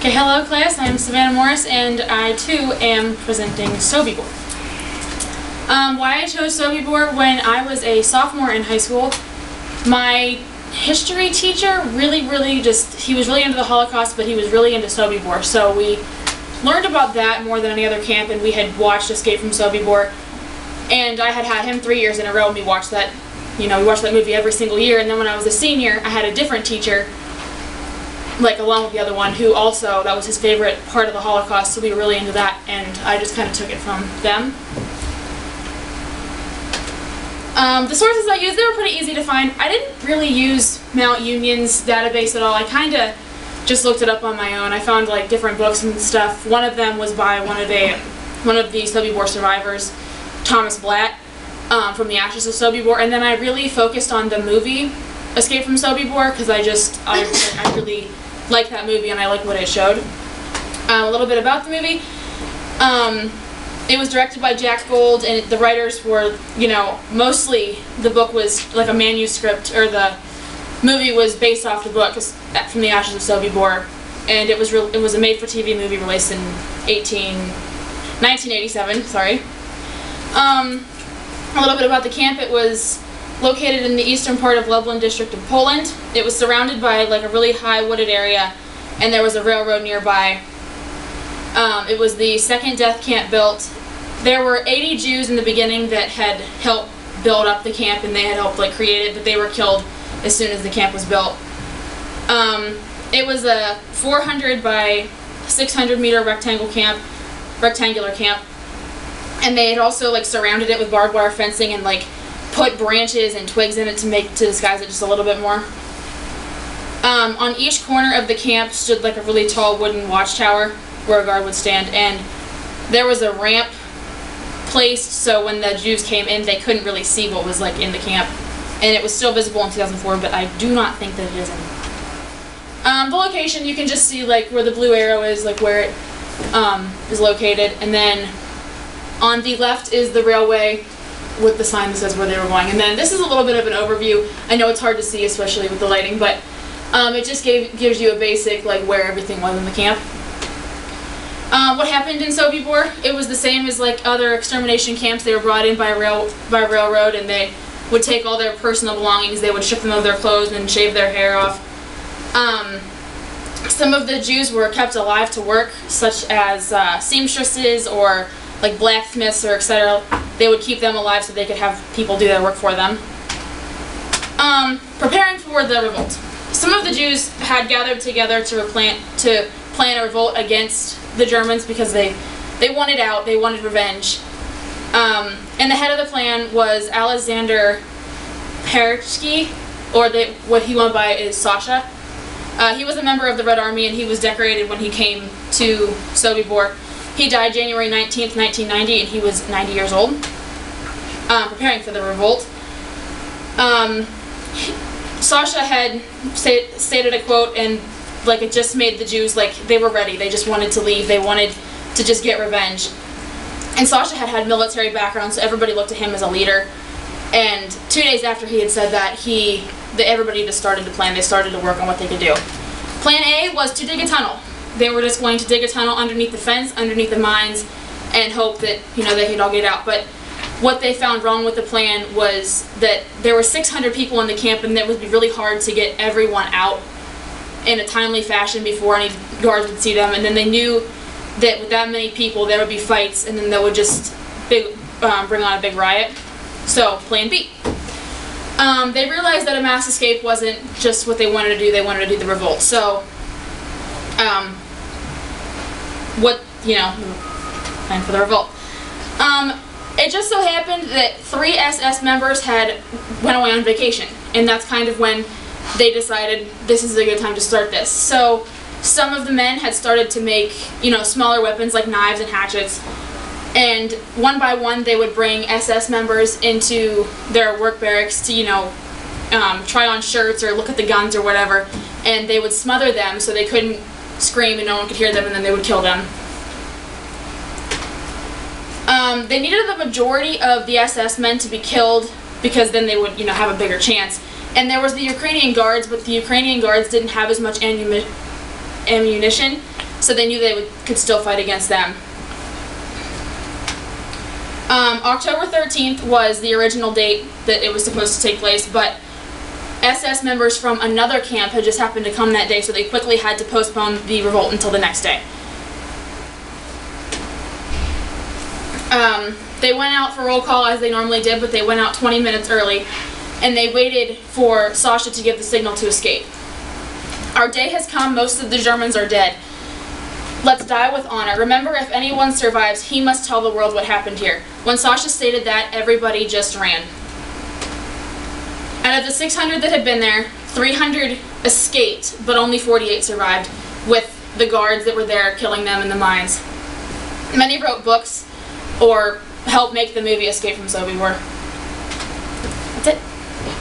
Okay, hello class, I'm Savannah Morris and I too am presenting Sobibor. Why I chose Sobibor: when I was a sophomore in high school, my history teacher he was really into the Holocaust, but he was really into Sobibor. So we learned about that more than any other camp, and we had watched Escape from Sobibor, and I had him 3 years in a row, and we watched that movie every single year. And then when I was a senior, I had a different teacher, like along with the other one, who also, that was his favorite part of the Holocaust, so we were really into that, and I just kind of took it from them. The sources I used, they were pretty easy to find. I didn't really use Mount Union's database at all. I kind of just looked it up on my own. I found like different books and stuff. One of them was by one of the Sobibor survivors, Thomas Blatt, from the Ashes of Sobibor, and then I really focused on the movie Escape from Sobibor because I really like that movie and I like what it showed. A little bit about the movie. It was directed by Jack Gold, and the writers were, mostly the book was like a manuscript, or the movie was based off the book from the Ashes of Sobibor, and it was a made-for-TV movie released in 1987. Sorry. A little bit about the camp. It was located in the eastern part of Lublin district of Poland. It was surrounded by like a really high wooded area, and there was a railroad nearby. It was the second death camp built. There were 80 Jews in the beginning that had helped build up the camp, and they had helped create it, but they were killed as soon as the camp was built. It was a 400 by 600 meter rectangular camp, and they had also surrounded it with barbed wire fencing and put branches and twigs in it to disguise it just a little bit more. On each corner of the camp stood a really tall wooden watchtower where a guard would stand, and there was a ramp placed so when the Jews came in they couldn't really see what was in the camp, and it was still visible in 2004, but I do not think that it is anymore. The location, you can just see where the blue arrow is, where it is located, and then on the left is the railway with the sign that says where they were going. And then this is a little bit of an overview. I know it's hard to see, especially with the lighting, but it just gives you a basic where everything was in the camp. What happened in Sobibor? It was the same as other extermination camps. They were brought in by railroad, and they would take all their personal belongings. They would strip them of their clothes and shave their hair off. Some of the Jews were kept alive to work, such as seamstresses or blacksmiths or etc. They would keep them alive so they could have people do their work for them. Preparing for the revolt. Some of the Jews had gathered together to plan a revolt against the Germans because they wanted out, they wanted revenge. And the head of the plan was Alexander Perchki, or what he went by is Sasha. He was a member of the Red Army, and he was decorated when he came to Sobibor. He died January 19th, 1990, and he was 90 years old, preparing for the revolt. Sasha had stated a quote, and it just made the Jews, they were ready. They just wanted to leave. They wanted to just get revenge. And Sasha had military background, so everybody looked at him as a leader. And 2 days after he had said that, everybody just started to plan. They started to work on what they could do. Plan A was to dig a tunnel. They were just going to dig a tunnel underneath the fence, underneath the mines, and hope that they could all get out. But what they found wrong with the plan was that there were 600 people in the camp, and it would be really hard to get everyone out in a timely fashion before any guards would see them. And then they knew that with that many people there would be fights, and then that would just bring on a big riot. So Plan B. They realized that a mass escape wasn't just what they wanted to do. They wanted to do the revolt. So plan for the revolt. It just so happened that 3 SS members went away on vacation, and that's kind of when they decided this is a good time to start this. So some of the men had started to make smaller weapons like knives and hatchets, and one by one they would bring SS members into their work barracks to try on shirts or look at the guns or whatever, and they would smother them so they couldn't scream and no one could hear them, and then they would kill them. They needed the majority of the SS men to be killed because then they would have a bigger chance. And there was the Ukrainian guards, but the Ukrainian guards didn't have as much ammunition, so they knew they could still fight against them. October 13th was the original date that it was supposed to take place, but SS members from another camp had just happened to come that day, so they quickly had to postpone the revolt until the next day. They went out for roll call as they normally did, but they went out 20 minutes early, and they waited for Sasha to give the signal to escape. Our day has come, most of the Germans are dead. Let's die with honor. Remember, if anyone survives, he must tell the world what happened here. When Sasha stated that, everybody just ran. Out of the 600 that had been there, 300 escaped, but only 48 survived, with the guards that were there killing them in the mines. Many wrote books or helped make the movie Escape from Sobibor.